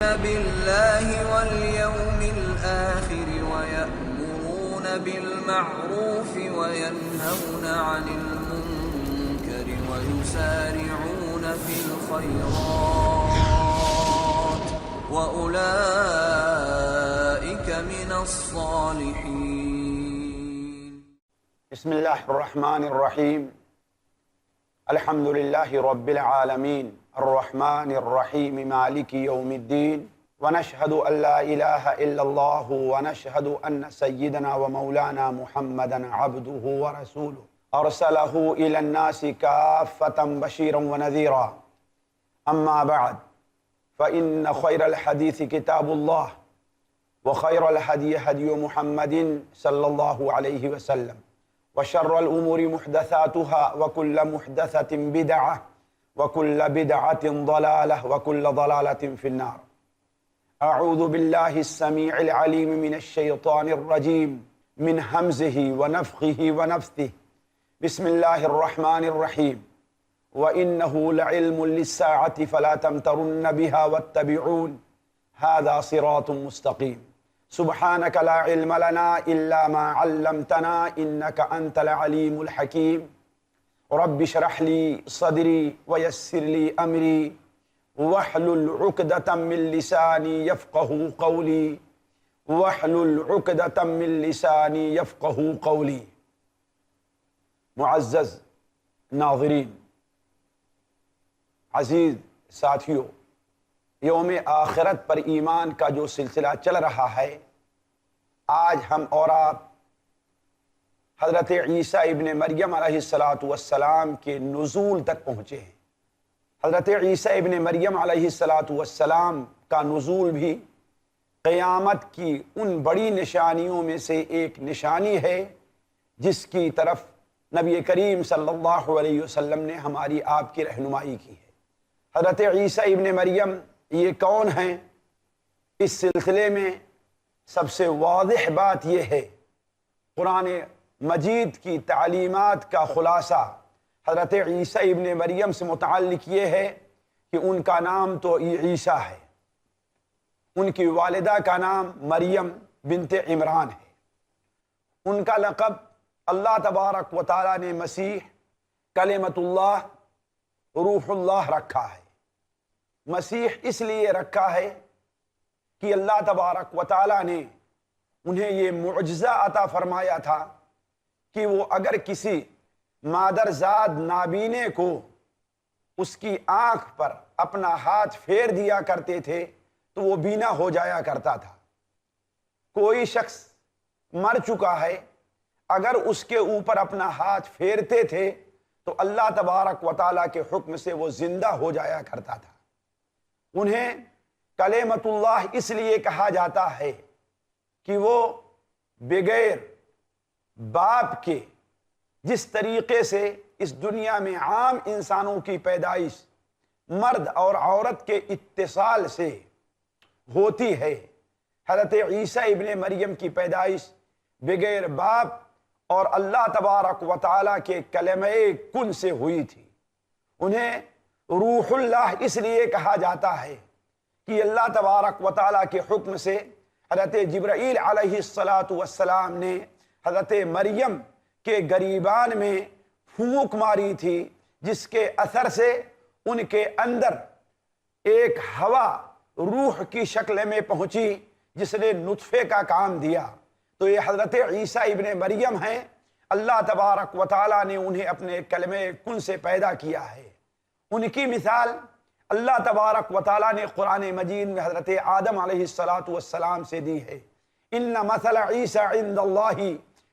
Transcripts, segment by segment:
بالله واليوم الآخر ويأمرون بالمعروف وينهون عن المنكر ويسارعون في الخيرات وأولئك من الصالحين. بسم الله الرحمن الرحيم. الحمد لله رب العالمين الرحمن الرحيم مالك يوم الدين ونشهد أن لا إله إلا الله ونشهد أن سيدنا ومولانا محمدا عبده ورسوله أرسله إلى الناس كافة بشيرا ونذيرا. أما بعد فإن خير الحديث كتاب الله وخير الهدي هدي محمد صلى الله عليه وسلم وشر الأمور محدثاتها وكل محدثة بدعة وكل بدعة ضلالة وكل ضلالة في النار. أعوذ بالله السميع العليم من الشيطان الرجيم من همزه ونفخه ونفثه. بسم الله الرحمن الرحيم. وإنه لعلم للساعة فلا تمترن بها واتبعون هذا صراط مستقيم. سبحانك لا علم لنا إلا ما علمتنا إنك أنت العليم الحكيم. رب اشرح لي صدري ويسر لي أمري واحلل عقدة من لساني يفقه قولي واحلل عقدة من لساني يفقه قولي. معزز ناظرین، عزیز ساتھیوں، یوم آخرت پر ایمان کا جو سلسلہ چل رہا ہے، آج ہم اور آپ حضرت عیسیٰ ابن مریم علیہ السلام کے نزول تک پہنچے ہیں۔ حضرت عیسیٰ ابن مریم علیہ السلام کا نزول بھی قیامت کی ان بڑی نشانیوں میں سے ایک نشانی ہے جس کی طرف نبی کریم صلی اللہ علیہ وسلم نے ہماری آپ کی رہنمائی کی ہے۔ حضرت عیسیٰ ابن مریم یہ کون ہیں؟ اس سلسلے میں سب سے واضح بات یہ ہے، قرآن مجید کی تعلیمات کا خلاصہ حضرت عیسیٰ ابن مریم سے متعلق یہ ہے کہ ان کا نام تو عیسیٰ ہے، ان کی والدہ کا نام مریم بنت عمران ہے، ان کا لقب اللہ تبارک و تعالیٰ نے مسیح، کلمۃ اللہ، روح اللہ رکھا ہے۔ مسیح اس لیے رکھا ہے کہ اللہ تبارک و تعالیٰ نے انہیں یہ معجزہ عطا فرمایا تھا کہ وہ اگر کسی مادرزاد نابینے کو اس کی آنکھ پر اپنا ہاتھ پھیر دیا کرتے تھے تو وہ بینا ہو جایا کرتا تھا۔ کوئی شخص مر چکا ہے، اگر اس کے اوپر اپنا ہاتھ پھیرتے تھے تو اللہ تبارک و تعالیٰ کے حکم سے وہ زندہ ہو جایا کرتا تھا۔ انہیں کلمۃ اللہ اس لیے کہا جاتا ہے کہ وہ بغیر باپ کے جس طریقے سے اس دنیا میں عام انسانوں کی پیدائش مرد اور عورت کے اتصال سے ہوتی ہے، حضرت عیسیٰ ابن مریم کی پیدائش بغیر باپ اور اللہ تبارک و تعالیٰ کے کلمہ کن سے ہوئی تھی۔ انہیں روح اللہ اس لیے کہا جاتا ہے کہ اللہ تبارک و تعالیٰ کے حکم سے حضرت جبرائیل علیہ السلام نے حضرت مریم کے گریبان میں پھونک ماری تھی، جس کے اثر سے ان کے اندر ایک ہوا روح کی شکل میں پہنچی جس نے نطفے کا کام دیا۔ تو یہ حضرت عیسیٰ ابن مریم ہیں، اللہ تبارک و تعالیٰ نے انہیں اپنے کلمہ کن سے پیدا کیا ہے۔ ان کی مثال اللہ تبارک و تعالیٰ نے قرآن مجید میں حضرت آدم علیہ السلام سے دی ہے۔ ان مثل عیسیٰ عند اللہ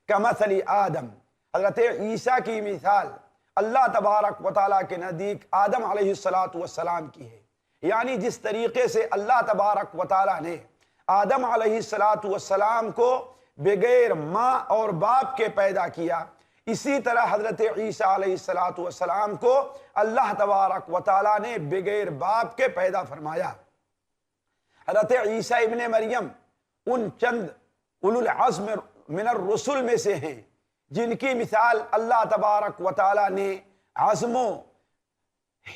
کمثل آدم، حضرت عیسیٰ کی مثال اللہ تبارک و تعالیٰ کے نزدیک آدم علیہ السلام کی ہے، یعنی جس طریقے سے اللہ تبارک و تعالیٰ نے آدم علیہ السلام کو بغیر ماں اور باپ کے پیدا کیا، اسی طرح حضرت عیسیٰ علیہ السلام کو اللہ تبارک و تعالیٰ نے بغیر باپ کے پیدا فرمایا۔ حضرت عیسیٰ ابن مریم ان چند اولو العزم من الرسل میں سے ہیں جن کی مثال اللہ تبارک و تعالیٰ نے عزم و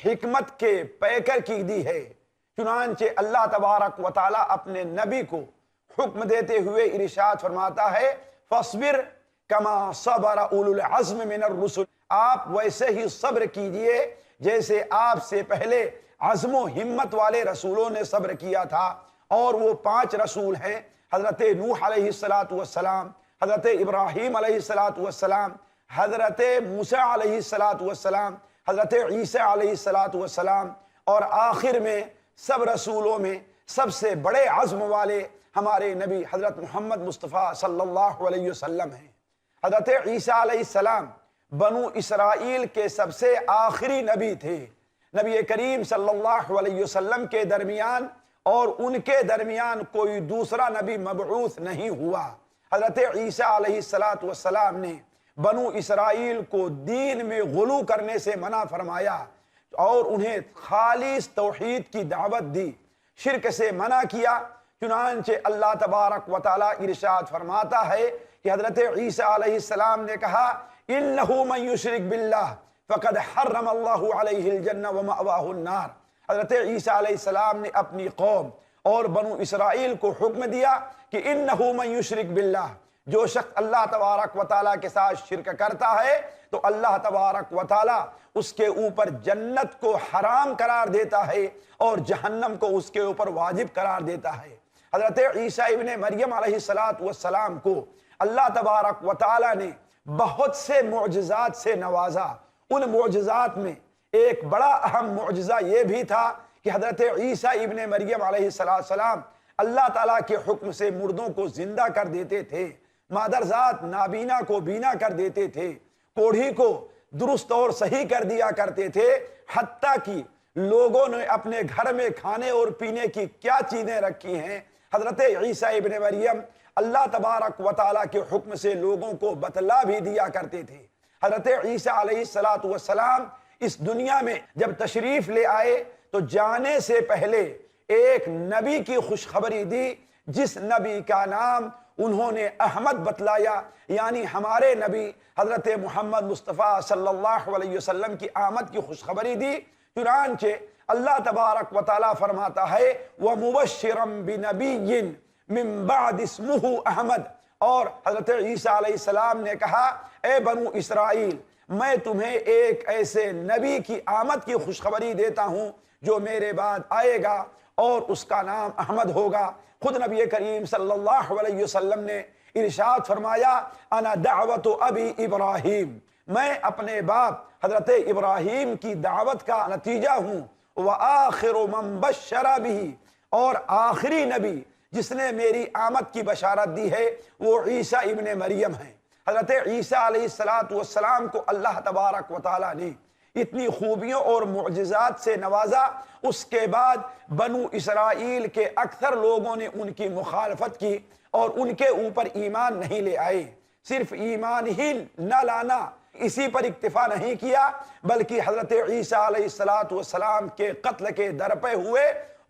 حکمت کے پیکر کی دی ہے، چنانچہ اللہ تبارک و تعالی اپنے نبی کو حکم دیتے ہوئے ارشاد فرماتا ہے فاصبر کما صبر اولو العزم من الرسل، آپ ویسے ہی صبر کیجئے جیسے آپ سے پہلے عزم و ہمت والے رسولوں نے صبر کیا تھا، اور وہ 5 رسول ہیں، حضرت نوح علیہ السلام، حضرت ابراہیم علیہ السلام، حضرت موسیٰ علیہ السلام، حضرت عیسیٰ علیہ السلام، اور آخر میں سب رسولوں میں سب سے بڑے عزم والے ہمارے نبی حضرت محمد مصطفیٰ صلی اللہ علیہ وسلم ہیں۔ حضرت عیسیٰ علیہ السلام بنو اسرائیل کے سب سے آخری نبی تھے۔ نبی کریم صلی اللہ علیہ وسلم کے درمیان اور ان کے درمیان کوئی دوسرا نبی مبعوث نہیں ہوا۔ حضرت عیسیٰ علیہ السلام نے بنو اسرائیل کو دین میں غلو کرنے سے منع فرمایا اور انہیں خالص توحید کی دعوت دی، شرک سے منع کیا۔ چنانچہ اللہ تبارک و تعالی ارشاد فرماتا ہے کہ حضرت عیسیٰ علیہ السلام نے کہا انہو من یشرک باللہ فقد حرم اللہ علیہ الجنہ ومأواہ النار۔ حضرت عیسیٰ علیہ السلام نے اپنی قوم اور بنو اسرائیل کو حکم دیا کہ انہو من یشرک باللہ، جو شخص اللہ تبارک و تعالیٰ کے ساتھ شرک کرتا ہے تو اللہ تبارک و تعالیٰ اس کے اوپر جنت کو حرام قرار دیتا ہے اور جہنم کو اس کے اوپر واجب قرار دیتا ہے۔ حضرت عیسیٰ ابن مریم علیہ السلام کو اللہ تبارک و تعالیٰ نے بہت سے معجزات سے نوازا۔ ان معجزات میں ایک بڑا اہم معجزہ یہ بھی تھا کہ حضرت عیسیٰ ابن مریم علیہ السلام اللہ تعالیٰ کے حکم سے مردوں کو زندہ کر دیتے تھے، مادرزاد نابینا کو بینا کر دیتے تھے، کوڑھی کو درست اور صحیح کر دیا کرتے تھے، حتیٰ کہ لوگوں نے اپنے گھر میں کھانے اور پینے کی کیا چیزیں رکھی ہیں حضرت عیسیٰ ابن مریم اللہ تبارک و تعالیٰ کے حکم سے لوگوں کو بتلا بھی دیا کرتے تھے۔ حضرت عیسیٰ علیہ السلام اس دنیا میں جب تشریف لے آئے تو جانے سے پہلے ایک نبی کی خوشخبری دی، جس نبی کا نام انہوں نے احمد بتلایا، یعنی ہمارے نبی حضرت محمد مصطفیٰ صلی اللہ علیہ وسلم کی آمد کی خوشخبری دی۔ چنانچہ اللہ تبارک و تعالیٰ فرماتا ہے وَمُبَشِّرًا بِنَبِيٍّ مِّن بَعْدِ اسْمُهُ احمد، اور حضرت عیسیٰ علیہ السلام نے کہا اے بنو اسرائیل، میں تمہیں ایک ایسے نبی کی آمد کی خوشخبری دیتا ہوں جو میرے بعد آئے گا اور اس کا نام احمد ہوگا۔ خود نبی کریم صلی اللہ علیہ وسلم نے ارشاد فرمایا انا دعوت ابی ابراہیم، میں اپنے باپ حضرت ابراہیم کی دعوت کا نتیجہ ہوں، وآخر من بشر بہ، اور آخری نبی جس نے میری آمد کی بشارت دی ہے وہ عیسیٰ ابن مریم ہیں۔ حضرت عیسیٰ علیہ السلام کو اللہ تبارک و تعالیٰ نے اتنی خوبیوں اور معجزات سے نوازا، اس کے بعد بنو اسرائیل کے اکثر لوگوں نے ان کی مخالفت کی اور ان کے اوپر ایمان نہیں لے آئے۔ صرف ایمان ہی نہ لانا، اسی پر اکتفا نہیں کیا، بلکہ حضرت عیسیٰ علیہ السلام کے قتل کے درپے ہوئے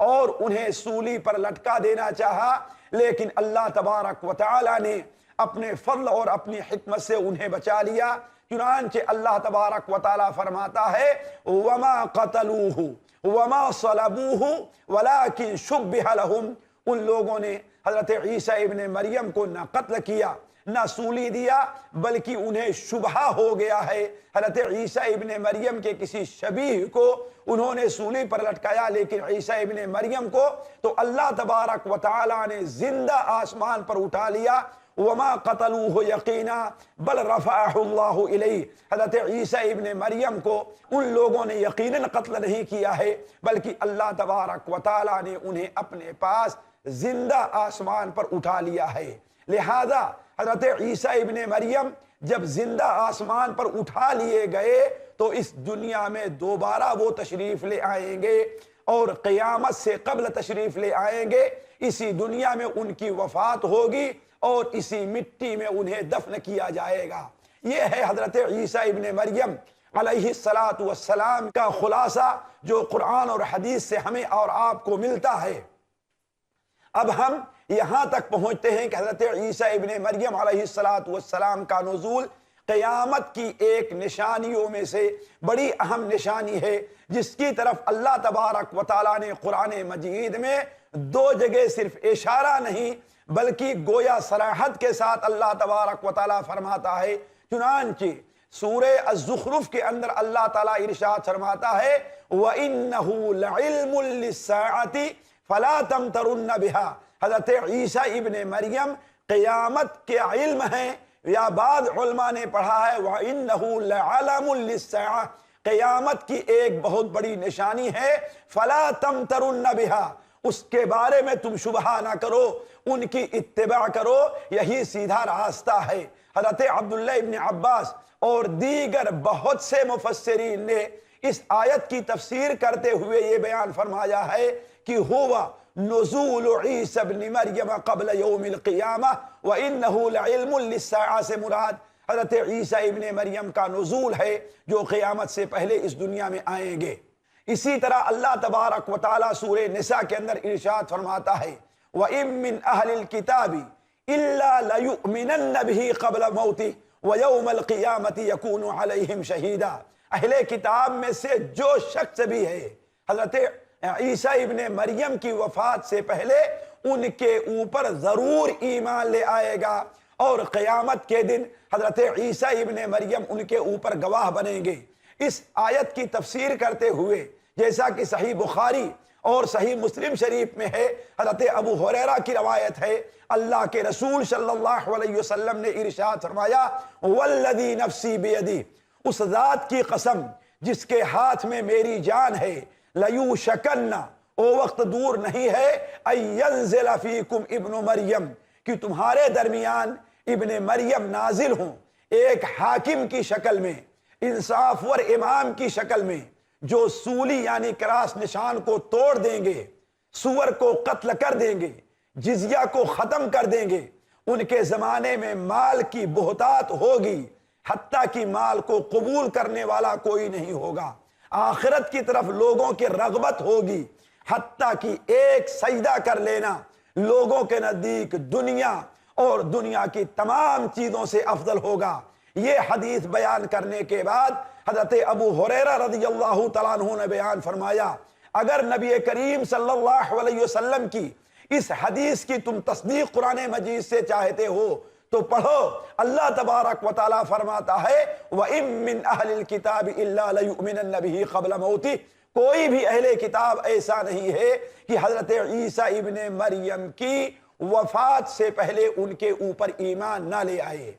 اور انہیں سولی پر لٹکا دینا چاہا، لیکن اللہ تبارک و تعالی نے اپنے فضل اور اپنی حکمت سے انہیں بچا لیا۔ چنانچہ اللہ تبارک و تعالی فرماتا ہے وَمَا قَتَلُوهُ وَمَا صَلَبُوهُ وَلَكِنْ شُبِّهَ لَهُمْ، ان لوگوں نے حضرت عیسیٰ ابن مریم کو نہ قتل کیا نہ سولی دیا، بلکہ انہیں شبہ ہو گیا ہے حضرت عیسیٰ ابن مریم کے کسی شبیہ کو انہوں نے سولی پر لٹکایا، لیکن عیسیٰ ابن مریم کو تو اللہ تبارک و تعالی نے زندہ آسمان پر اٹھا لیا۔ وما قتلوه یقینا بل رفعہ اللہ الیہ، حضرت عیسیٰ ابن مریم کو ان لوگوں نے یقیناً قتل نہیں کیا ہے، بلکہ اللہ تبارک و تعالی نے انہیں اپنے پاس زندہ آسمان پر اٹھا لیا ہے۔ لہذا حضرت عیسیٰ ابن مریم جب زندہ آسمان پر اٹھا لیے گئے تو اس دنیا میں دوبارہ وہ تشریف لے آئیں گے اور قیامت سے قبل تشریف لے آئیں گے۔ اسی دنیا میں ان کی وفات ہوگی اور اسی مٹی میں انہیں دفن کیا جائے گا۔ یہ ہے حضرت عیسیٰ ابن مریم علیہ السلام کا خلاصہ جو قرآن اور حدیث سے ہمیں اور آپ کو ملتا ہے۔ اب ہم یہاں تک پہنچتے ہیں کہ حضرت عیسیٰ ابن مریم علیہ السلام کا نزول قیامت کی ایک نشانیوں میں سے بڑی اہم نشانی ہے، جس کی طرف اللہ تبارک و تعالیٰ نے قرآن مجید میں 2 جگہ صرف اشارہ نہیں بلکہ گویا صراحت کے ساتھ اللہ تبارک و تعالیٰ فرماتا ہے۔ چنانچہ سورہ الزخرف کے اندر اللہ تعالیٰ ارشاد فرماتا ہے وَإِنَّهُ لَعِلْمٌ لِلسَّاعَةِ فَلَا تَمْتَرُنَّ بِهَا۔ حضرت عیسیٰ ابن مریم قیامت کے علم ہیں، یا بعض علماء نے پڑھا ہے وَإِنَّهُ لَعَلَمٌ لِلسَّاعَةِ، قیامت کی ایک بہت بڑی نشانی ہے، فَلَا تَمْتَرُنَّ بِهَا، اس کے بارے میں تم شبہ نہ کرو، ان کی اتباع کرو، یہی سیدھا راستہ ہے۔ حضرت عبداللہ ابن عباس اور دیگر بہت سے مفسرین نے اس آیت کی تفسیر کرتے ہوئے یہ بیان فرمایا ہے کہ ہوا نزول عیسی ابن مریم قبل یوم القیامہ وَإِنَّهُ لَعِلْمٌ لِلسَّاعَةِ سے مراد حضرت عیسیٰ ابن مریم کا نزول ہے جو قیامت سے پہلے اس دنیا میں آئیں گے۔ اسی طرح اللہ تبارک و تعالیٰ سورہ نساء کے اندر ارشاد فرماتا ہے وَإِن مِّنْ أَهْلِ الْكِتَابِ إِلَّا لَيُؤْمِنَنَّ بِهِ قَبْلَ مَوْتِهِ وَيَوْمَ الْقِيَامَةِ يَكُونُ عَلَيْهِمْ شَهِيدًا۔ اہل کتاب میں سے جو شخص بھی ہے حضرت عیسیٰ ابن مریم کی وفات سے پہلے ان کے اوپر ضرور ایمان لے آئے گا، اور قیامت کے دن حضرت عیسیٰ ابن مریم ان کے اوپر گواہ بنیں گے۔ اس آیت کی تفسیر کرتے ہوئے جیسا کہ صحیح بخاری اور صحیح مسلم شریف میں ہے، حضرت ابو ہریرہ کی روایت ہے، اللہ کے رسول صلی اللہ علیہ وسلم نے ارشاد فرمایا والذی نفسی بیدی، اس ذات کی قسم جس کے ہاتھ میں میری جان ہے، لیوشکن، او وقت دور نہیں ہے، اینزل فیکم ابن مریم، کہ تمہارے درمیان ابن مریم نازل ہوں، ایک حاکم کی شکل میں، انصاف ور امام کی شکل میں، جو سولی یعنی کراس نشان کو توڑ دیں گے، سور کو قتل کر دیں گے، جزیہ کو ختم کر دیں گے۔ ان کے زمانے میں مال کی بہتات ہوگی، حتیٰ کہ مال کو قبول کرنے والا کوئی نہیں ہوگا۔ آخرت کی طرف لوگوں کی رغبت ہوگی، حتیٰ کہ ایک سجدہ کر لینا لوگوں کے نزدیک دنیا اور دنیا کی تمام چیزوں سے افضل ہوگا۔ یہ حدیث بیان کرنے کے بعد حضرت ابو ہریرہ رضی اللہ تعالیٰ عنہ نے بیان فرمایا اگر نبی کریم صلی اللہ علیہ وسلم کی اس حدیث کی تم تصدیق قرآن مجید سے چاہتے ہو تو پڑھو، اللہ تبارک و تعالیٰ فرماتا ہے وَإِن مِّنْ أَهْلِ الْكِتَابِ إِلَّا لَيُؤْمِنَنَّ بِهِ قَبْلَ مَوْتِهِ، کوئی بھی اہل کتاب ایسا نہیں ہے کہ حضرت عیسیٰ ابن مریم کی وفات سے پہلے ان کے اوپر ایمان نہ لے آئے۔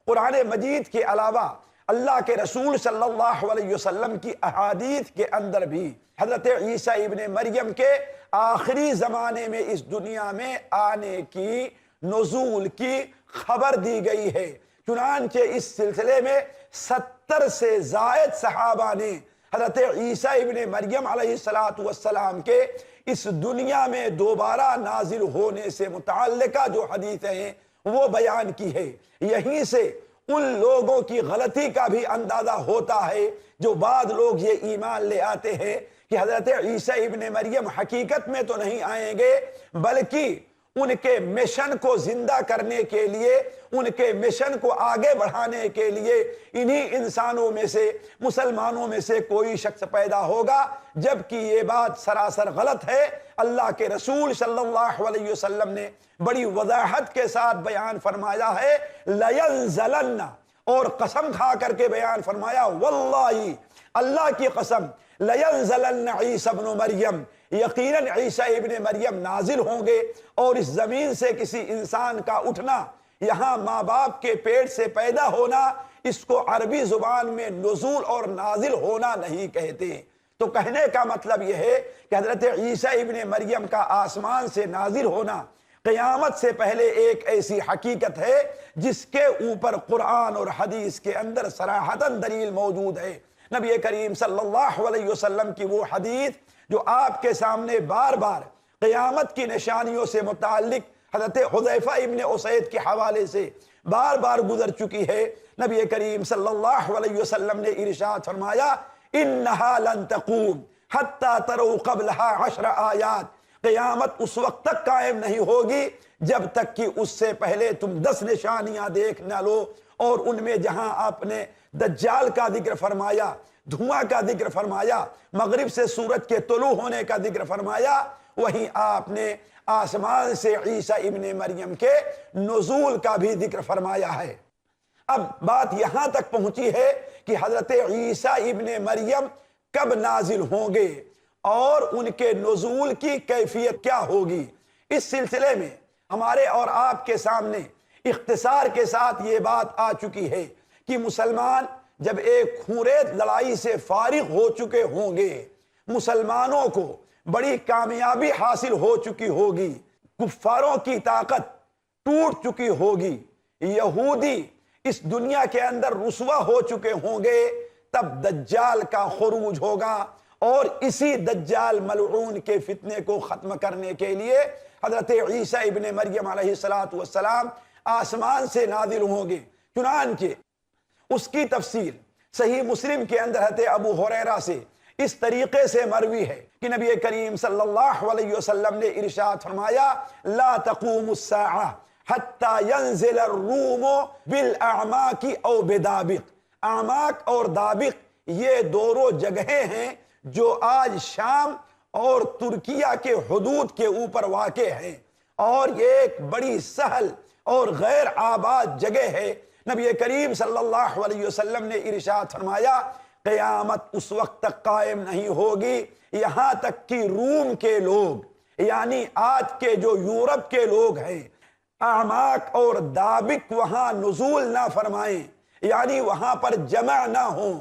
قرآن مجید کے علاوہ اللہ کے رسول صلی اللہ علیہ وسلم کی احادیث کے اندر بھی حضرت عیسیٰ ابن مریم کے آخری زمانے میں اس دنیا میں آنے کی، نزول کی خبر دی گئی ہے۔ چنانچہ اس سلسلے میں 70 سے زائد صحابہ نے حضرت عیسیٰ ابن مریم علیہ السلام کے اس دنیا میں دوبارہ نازل ہونے سے متعلقہ جو حدیثیں ہیں وہ بیان کی ہے۔ یہیں سے ان لوگوں کی غلطی کا بھی اندازہ ہوتا ہے جو بعض لوگ یہ ایمان لے آتے ہیں کہ حضرت عیسیٰ ابن مریم حقیقت میں تو نہیں آئیں گے، بلکہ ان کے مشن کو زندہ کرنے کے لیے، ان کے مشن کو آگے بڑھانے کے لیے انہی انسانوں میں سے، مسلمانوں میں سے کوئی شخص پیدا ہوگا، جبکہ یہ بات سراسر غلط ہے۔ اللہ کے رسول صلی اللہ علیہ وسلم نے بڑی وضاحت کے ساتھ بیان فرمایا ہے لَيَنزَلَنَّ، اور قسم کھا کر کے بیان فرمایا واللہ، اللہ کی قسم، لَيَنزَلَنَّ عِيسَى ابن مریم، یقیناً عیسیٰ ابن مریم نازل ہوں گے، اور اس زمین سے کسی انسان کا اٹھنا، یہاں ماں باپ کے پیٹ سے پیدا ہونا، اس کو عربی زبان میں نزول اور نازل ہونا نہیں کہتے۔ تو کہنے کا مطلب یہ ہے کہ حضرت عیسیٰ ابن مریم کا آسمان سے نازل ہونا قیامت سے پہلے ایک ایسی حقیقت ہے جس کے اوپر قرآن اور حدیث کے اندر صراحتاً دلیل موجود ہے۔ نبی کریم صلی اللہ علیہ وسلم کی وہ حدیث جو آپ کے سامنے بار بار قیامت کی نشانیوں سے متعلق حضرت حذیفہ ابن اسید کے حوالے سے بار بار گزر چکی ہے، نبی کریم صلی اللہ علیہ وسلم نے ارشاد فرمایا انہا لن تقوم حتی تروا قبلها 10 آیات، قیامت اس وقت تک قائم نہیں ہوگی جب تک کہ اس سے پہلے تم 10 نشانیاں دیکھ نہ لو، اور ان میں جہاں آپ نے دجال کا ذکر فرمایا، دھواں کا ذکر فرمایا، مغرب سے سورج کے طلوع ہونے کا ذکر فرمایا، وہیں آپ نے آسمان سے عیسیٰ ابن مریم کے نزول کا بھی ذکر فرمایا ہے۔ اب بات یہاں تک پہنچی ہے کہ حضرت عیسیٰ ابن مریم کب نازل ہوں گے اور ان کے نزول کی کیفیت کیا ہوگی۔ اس سلسلے میں ہمارے اور آپ کے سامنے اختصار کے ساتھ یہ بات آ چکی ہے کہ مسلمان جب ایک خونریز لڑائی سے فارغ ہو چکے ہوں گے، مسلمانوں کو بڑی کامیابی حاصل ہو چکی ہوگی، کفاروں کی طاقت ٹوٹ چکی ہوگی، یہودی اس دنیا کے اندر رسوا ہو چکے ہوں گے، تب دجال کا خروج ہوگا، اور اسی دجال ملعون کے فتنے کو ختم کرنے کے لیے حضرت عیسیٰ ابن مریم علیہ السلام آسمان سے نازل ہوں گے۔ چنانچہ اس کی تفصیل صحیح مسلم کے اندر حضرت ابو ہریرہ سے اس طریقے سے مروی ہے کہ نبی کریم صلی اللہ علیہ وسلم نے ارشاد فرمایا، لا تقوم الساعہ حتی ینزل الروم بالاعماق او بدابق۔ اعماق اور دابق یہ دونوں جگہیں ہیں جو آج شام اور ترکیہ کے حدود کے اوپر واقع ہیں، اور یہ ایک بڑی سہل اور غیر آباد جگہ ہے۔ نبی کریم صلی اللہ علیہ وسلم نے ارشاد فرمایا، قیامت اس وقت تک قائم نہیں ہوگی یہاں تک کہ روم کے لوگ، یعنی آج کے جو یورپ کے لوگ ہیں، اعماق اور دابق وہاں نزول نہ فرمائیں، یعنی وہاں پر جمع نہ ہوں۔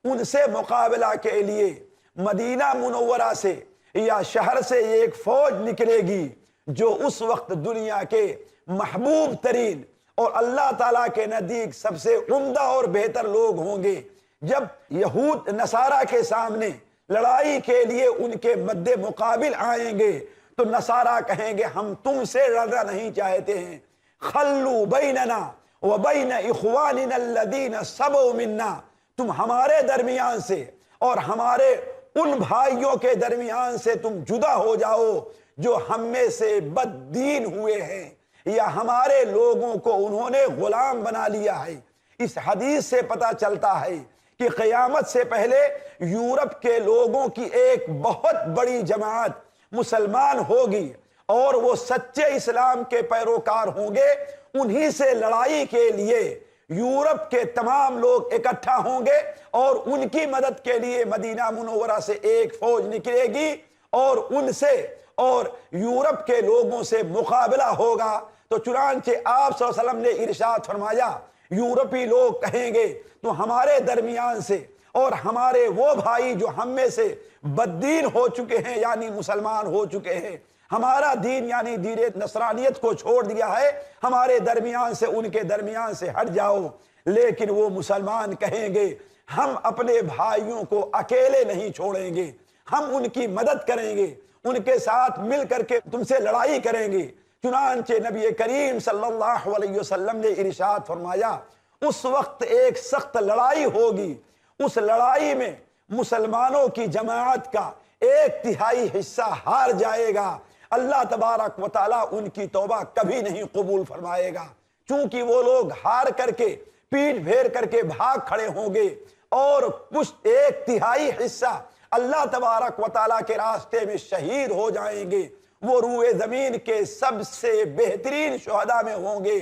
ان سے مقابلہ کے لیے مدینہ منورہ سے یا شہر سے ایک فوج نکلے گی جو اس وقت دنیا کے محبوب ترین اور اللہ تعالیٰ کے نزدیک سب سے عمدہ اور بہتر لوگ ہوں گے۔ جب یہود نصارہ کے سامنے لڑائی کے لیے ان کے مد مقابل آئیں گے تو نصارہ کہیں گے ہم تم سے لڑنا نہیں چاہتے ہیں، خلو بیننا وبین اخواننا الذین سبوا منا، تم ہمارے درمیان سے اور ہمارے ان بھائیوں کے درمیان سے تم جدا ہو جاؤ جو ہم میں سے بد دین ہوئے ہیں یا ہمارے لوگوں کو انہوں نے غلام بنا لیا ہے۔ اس حدیث سے پتہ چلتا ہے کہ قیامت سے پہلے یورپ کے لوگوں کی ایک بہت بڑی جماعت مسلمان ہوگی، اور وہ سچے اسلام کے پیروکار ہوں گے۔ انہی سے لڑائی کے لیے یورپ کے تمام لوگ اکٹھا ہوں گے، اور ان کی مدد کے لیے مدینہ منورہ سے ایک فوج نکلے گی، اور ان سے اور یورپ کے لوگوں سے مقابلہ ہوگا۔ تو چنانچہ آپ صلی اللہ علیہ وسلم نے ارشاد فرمایا، یورپی لوگ کہیں گے تو ہمارے درمیان سے اور ہمارے وہ بھائی جو ہم میں سے بددین ہو چکے ہیں، یعنی مسلمان ہو چکے ہیں، ہمارا دین یعنی دین نصرانیت کو چھوڑ دیا ہے، ہمارے درمیان سے ان کے درمیان سے ہٹ جاؤ۔ لیکن وہ مسلمان کہیں گے ہم اپنے بھائیوں کو اکیلے نہیں چھوڑیں گے، ہم ان کی مدد کریں گے، ان کے ساتھ مل کر کے تم سے لڑائی کریں گے۔ چنانچہ نبی کریم صلی اللہ علیہ وسلم نے ارشاد فرمایا، اس وقت ایک سخت لڑائی ہوگی، اس لڑائی میں مسلمانوں کی جماعت کا 1/3 حصہ ہار جائے گا، اللہ تبارک و تعالیٰ ان کی توبہ کبھی نہیں قبول فرمائے گا، چونکہ وہ لوگ ہار کر کے پیٹ پھیر کر کے بھاگ کھڑے ہوں گے، اور کچھ 1/3 حصہ اللہ تبارک و تعالیٰ کے راستے میں شہید ہو جائیں گے، وہ روئے زمین کے سب سے بہترین شہداء میں ہوں گے،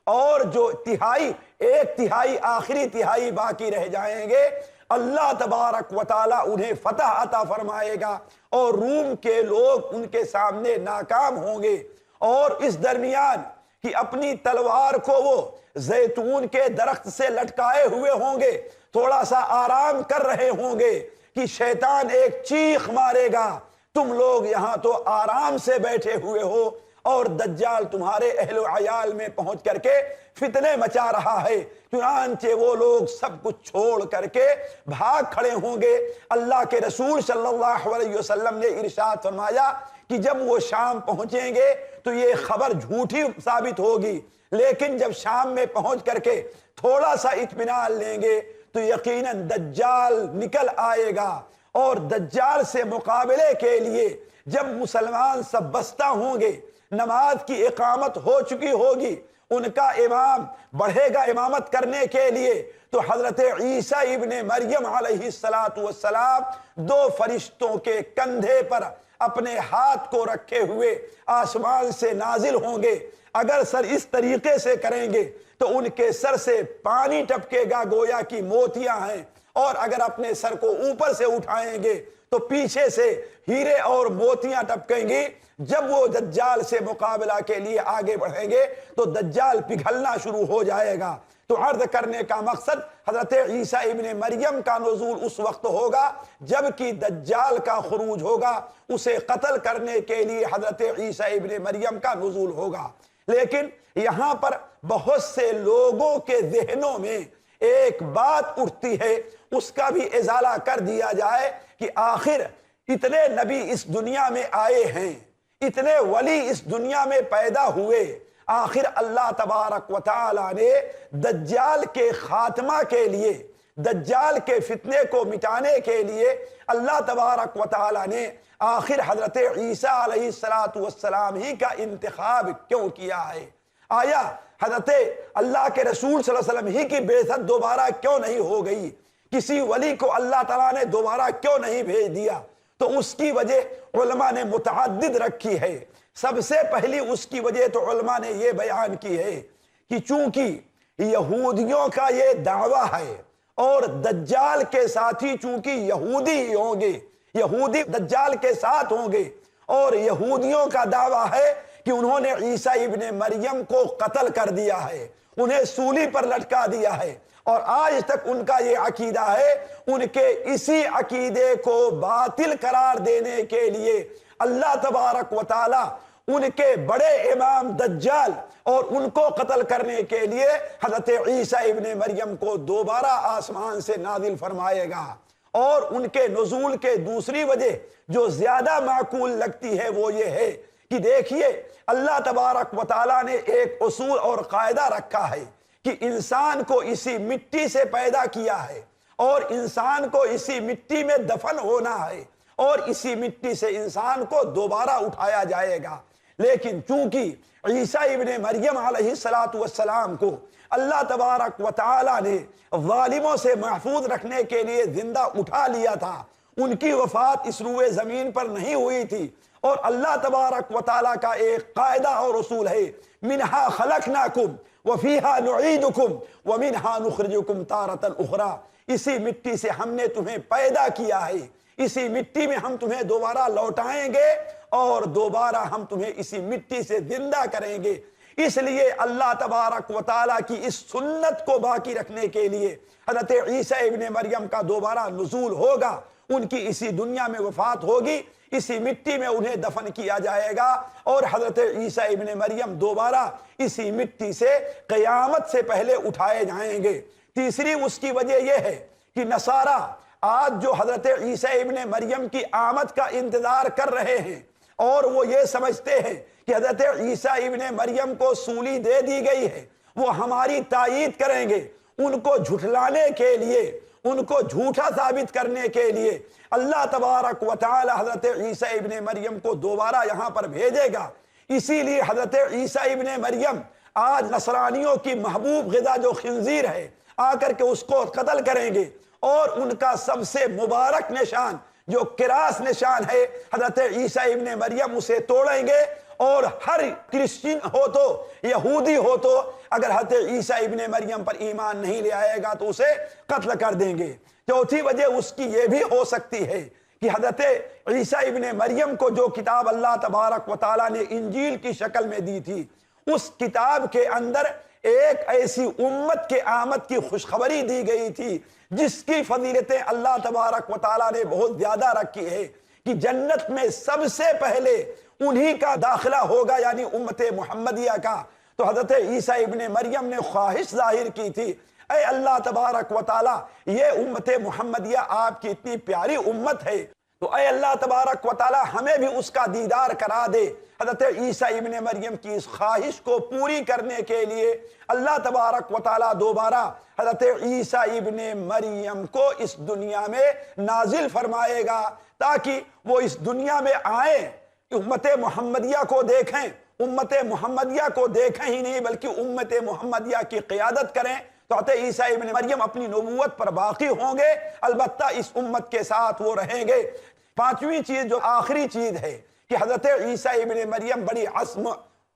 اور جو 1/3 آخری تہائی باقی رہ جائیں گے، اللہ تبارک و تعالیٰ انہیں فتح عطا فرمائے گا، اور روم کے لوگ ان کے سامنے ناکام ہوں گے، اور اس درمیان کہ اپنی تلوار کو وہ زیتون کے درخت سے لٹکائے ہوئے ہوں گے، تھوڑا سا آرام کر رہے ہوں گے کہ شیطان ایک چیخ مارے گا، تم لوگ یہاں تو آرام سے بیٹھے ہوئے ہو، اور دجال تمہارے اہل و عیال میں پہنچ کر کے فتنے مچا رہا ہے۔ چنانچہ وہ لوگ سب کچھ چھوڑ کر کے بھاگ کھڑے ہوں گے۔ اللہ کے رسول صلی اللہ علیہ وسلم نے ارشاد فرمایا کہ جب وہ شام پہنچیں گے تو یہ خبر جھوٹی ثابت ہوگی، لیکن جب شام میں پہنچ کر کے تھوڑا سا اطمینان لیں گے تو یقیناً دجال نکل آئے گا، اور دجال سے مقابلے کے لیے جب مسلمان سب بستہ ہوں گے، نماز کی اقامت ہو چکی ہوگی، ان کا امام بڑھے گا امامت کرنے کے لیے، تو حضرت عیسیٰ ابن مریم علیہ السلام دو فرشتوں کے کندھے پر اپنے ہاتھ کو رکھے ہوئے آسمان سے نازل ہوں گے۔ اگر سر اس طریقے سے کریں گے تو ان کے سر سے پانی ٹپکے گا گویا کی موتیاں ہیں، اور اگر اپنے سر کو اوپر سے اٹھائیں گے تو پیچھے سے ہیرے اور موتیاں ٹپکیں گی۔ جب وہ دجال سے مقابلہ کے لیے آگے بڑھیں گے تو دجال پگھلنا شروع ہو جائے گا۔ تو عرض کرنے کا مقصد حضرت عیسیٰ ابن مریم کا نزول اس وقت ہوگا جبکہ دجال کا خروج ہوگا، اسے قتل کرنے کے لیے حضرت عیسیٰ ابن مریم کا نزول ہوگا۔ لیکن یہاں پر بہت سے لوگوں کے ذہنوں میں ایک بات اٹھتی ہے، اس کا بھی ازالہ کر دیا جائے کہ آخر اتنے نبی اس دنیا میں آئے ہیں، اتنے ولی اس دنیا میں پیدا ہوئے، آخر اللہ تبارک و تعالی نے دجال کے خاتمہ کے لیے، دجال کے فتنے کو مٹانے کے لیے اللہ تبارک و تعالی نے آخر حضرت عیسیٰ علیہ السلام ہی کا انتخاب کیوں کیا ہے؟ آیا حضرت اللہ کے رسول صلی اللہ علیہ وسلم ہی کی بعثت دوبارہ کیوں نہیں ہو گئی؟ کسی ولی کو اللہ تعالیٰ نے دوبارہ کیوں نہیں بھیج دیا؟ تو اس کی وجہ علماء نے متعدد رکھی ہے۔ سب سے پہلی اس کی وجہ تو علماء نے یہ بیان کی ہے کہ چونکہ یہودیوں کا یہ دعویٰ ہے اور دجال کے ساتھی چونکہ یہودی ہوں گے، یہودی دجال کے ساتھ ہوں گے، اور یہودیوں کا دعویٰ ہے کہ انہوں نے عیسیٰ ابن مریم کو قتل کر دیا ہے، انہیں سولی پر لٹکا دیا ہے، اور آج تک ان کا یہ عقیدہ ہے۔ ان کے اسی عقیدے کو باطل قرار دینے کے لیے اللہ تبارک و تعالی ان کے بڑے امام دجال اور ان کو قتل کرنے کے لیے حضرت عیسیٰ ابن مریم کو دوبارہ آسمان سے نازل فرمائے گا۔ اور ان کے نزول کے دوسری وجہ جو زیادہ معقول لگتی ہے وہ یہ ہے کہ دیکھیے اللہ تبارک و تعالی نے ایک اصول اور قاعدہ رکھا ہے کہ انسان کو اسی مٹی سے پیدا کیا ہے اور انسان کو اسی مٹی میں دفن ہونا ہے اور اسی مٹی سے انسان کو دوبارہ اٹھایا جائے گا۔ لیکن چونکہ عیسیٰ ابن مریم علیہ السلام کو اللہ تبارک و تعالی نے ظالموں سے محفوظ رکھنے کے لیے زندہ اٹھا لیا تھا، ان کی وفات اس روئے زمین پر نہیں ہوئی تھی، اور اللہ تبارک و تعالی کا ایک قاعدہ اور اصول ہے، منہا خلقناکم وفیہا نعیدکم ومنہا نخرجکم تارۃ اخری، اسی مٹی سے ہم نے تمہیں پیدا کیا ہے، اسی مٹی میں ہم تمہیں دوبارہ لوٹائیں گے اور دوبارہ ہم تمہیں اسی مٹی سے زندہ کریں گے۔ اس لیے اللہ تبارک و تعالیٰ کی اس سنت کو باقی رکھنے کے لیے حضرت عیسیٰ ابن مریم کا دوبارہ نزول ہوگا، ان کی اسی دنیا میں وفات ہوگی، اسی مٹی میں انہیں دفن کیا جائے گا، اور حضرت عیسیٰ ابن مریم دوبارہ اسی مٹی سے قیامت سے پہلے اٹھائے جائیں گے۔ تیسری اس کی وجہ یہ ہے کہ نصارہ آج جو حضرت عیسیٰ ابن مریم کی آمد کا انتظار کر رہے ہیں اور وہ یہ سمجھتے ہیں کہ حضرت عیسیٰ ابن مریم کو سولی دے دی گئی ہے، وہ ہماری تائید کریں گے، ان کو جھٹلانے کے لیے، ان کو جھوٹا ثابت کرنے کے لیے اللہ تبارک و تعالی حضرت عیسیٰ ابن مریم کو دوبارہ یہاں پر بھیجے گا۔ اسی لیے حضرت عیسیٰ ابن مریم آج نصرانیوں کی محبوب غذا جو خنزیر ہے آ کر کے اس کو قتل کریں گے، اور ان کا سب سے مبارک نشان جو کراس نشان ہے حضرت عیسیٰ ابن مریم اسے توڑیں گے، اور ہر کرسچن ہو تو یہودی ہو تو اگر حضرت عیسیٰ ابن مریم پر ایمان نہیں لے آئے گا تو اسے قتل کر دیں گے۔ چوتھی وجہ اس کی یہ بھی ہو سکتی ہے کہ حضرت عیسیٰ ابن مریم کو جو کتاب اللہ تبارک و تعالیٰ نے انجیل کی شکل میں دی تھی، اس کتاب کے اندر ایک ایسی امت کے آمد کی خوشخبری دی گئی تھی جس کی فضیلتیں اللہ تبارک و تعالیٰ نے بہت زیادہ رکھی ہے کہ جنت میں سب سے پہلے انہی کا داخلہ ہوگا، یعنی امت محمدیہ کا۔ تو حضرت عیسیٰ ابن مریم نے خواہش ظاہر کی تھی، اے اللہ تبارک و تعالیٰ یہ امت محمدیہ آپ کی اتنی پیاری امت ہے، تو اے اللہ تبارک و تعالی ہمیں بھی اس کا دیدار کرا دے۔ حضرت عیسیٰ ابن مریم کی اس خواہش کو پوری کرنے کے لیے اللہ تبارک و تعالی دوبارہ حضرت عیسیٰ ابن مریم کو اس دنیا میں نازل فرمائے گا، تاکہ وہ اس دنیا میں آئیں، امت محمدیہ کو دیکھیں، امت محمدیہ کو دیکھیں ہی نہیں بلکہ امت محمدیہ کی قیادت کریں۔ تو حضرت عیسیٰ ابن مریم اپنی نبوت پر باقی ہوں گے، البتہ اس امت کے ساتھ وہ رہیں گے۔ پانچویں چیز جو آخری چیز ہے کہ حضرت عیسیٰ ابن مریم بڑی عزم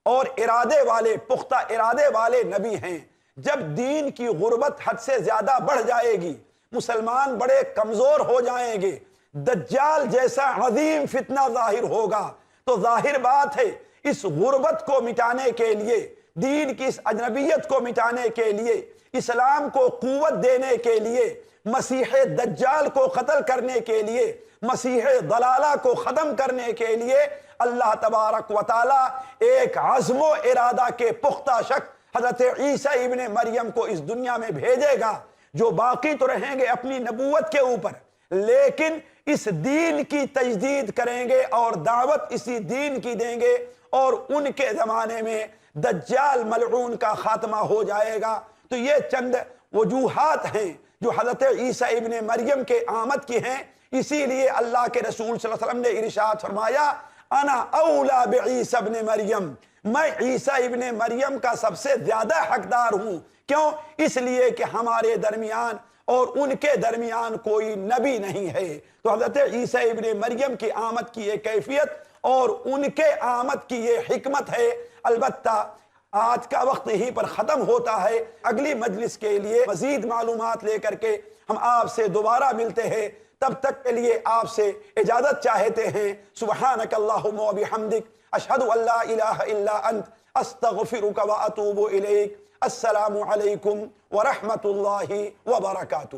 اور ارادے والے، پختہ ارادے والے نبی ہیں۔ جب دین کی غربت حد سے زیادہ بڑھ جائے گی، مسلمان بڑے کمزور ہو جائیں گے، دجال جیسا عظیم فتنہ ظاہر ہوگا، تو ظاہر بات ہے اس غربت کو مٹانے کے لیے، دین کی اس اجنبیت کو مٹانے کے لیے، اسلام کو قوت دینے کے لیے، مسیح دجال کو قتل کرنے کے لیے، مسیح ضلالہ کو ختم کرنے کے لیے اللہ تبارک و تعالی ایک عزم و ارادہ کے پختہ شخص حضرت عیسیٰ ابن مریم کو اس دنیا میں بھیجے گا، جو باقی تو رہیں گے اپنی نبوت کے اوپر، لیکن اس دین کی تجدید کریں گے اور دعوت اسی دین کی دیں گے، اور ان کے زمانے میں دجال ملعون کا خاتمہ ہو جائے گا۔ تو یہ چند وجوہات ہیں جو حضرت عیسیٰ ابن مریم کے آمد کی ہیں۔ اسی لیے اللہ کے رسول صلی اللہ علیہ وسلم نے ارشاد فرمایا، انا اولا بعیسیٰ ابن مریم، میں عیسیٰ ابن مریم کا سب سے زیادہ حقدار ہوں۔ کیوں؟ اس لیے کہ ہمارے درمیان اور ان کے درمیان کوئی نبی نہیں ہے۔ تو حضرت عیسیٰ ابن مریم کی آمد کی یہ کیفیت اور ان کے آمد کی یہ حکمت ہے۔ البتہ آج کا وقت یہیں پر ختم ہوتا ہے۔ اگلی مجلس کے لیے مزید معلومات لے کر کے ہم آپ سے دوبارہ ملتے ہیں، تب تک کے لیے آپ سے اجازت چاہتے ہیں۔ سبحانک اللہم و بحمدک، اشہد ان لا الہ الا انت، استغفرک و اتوب الیک۔ السلام علیکم ورحمۃ اللہ وبرکاتہ۔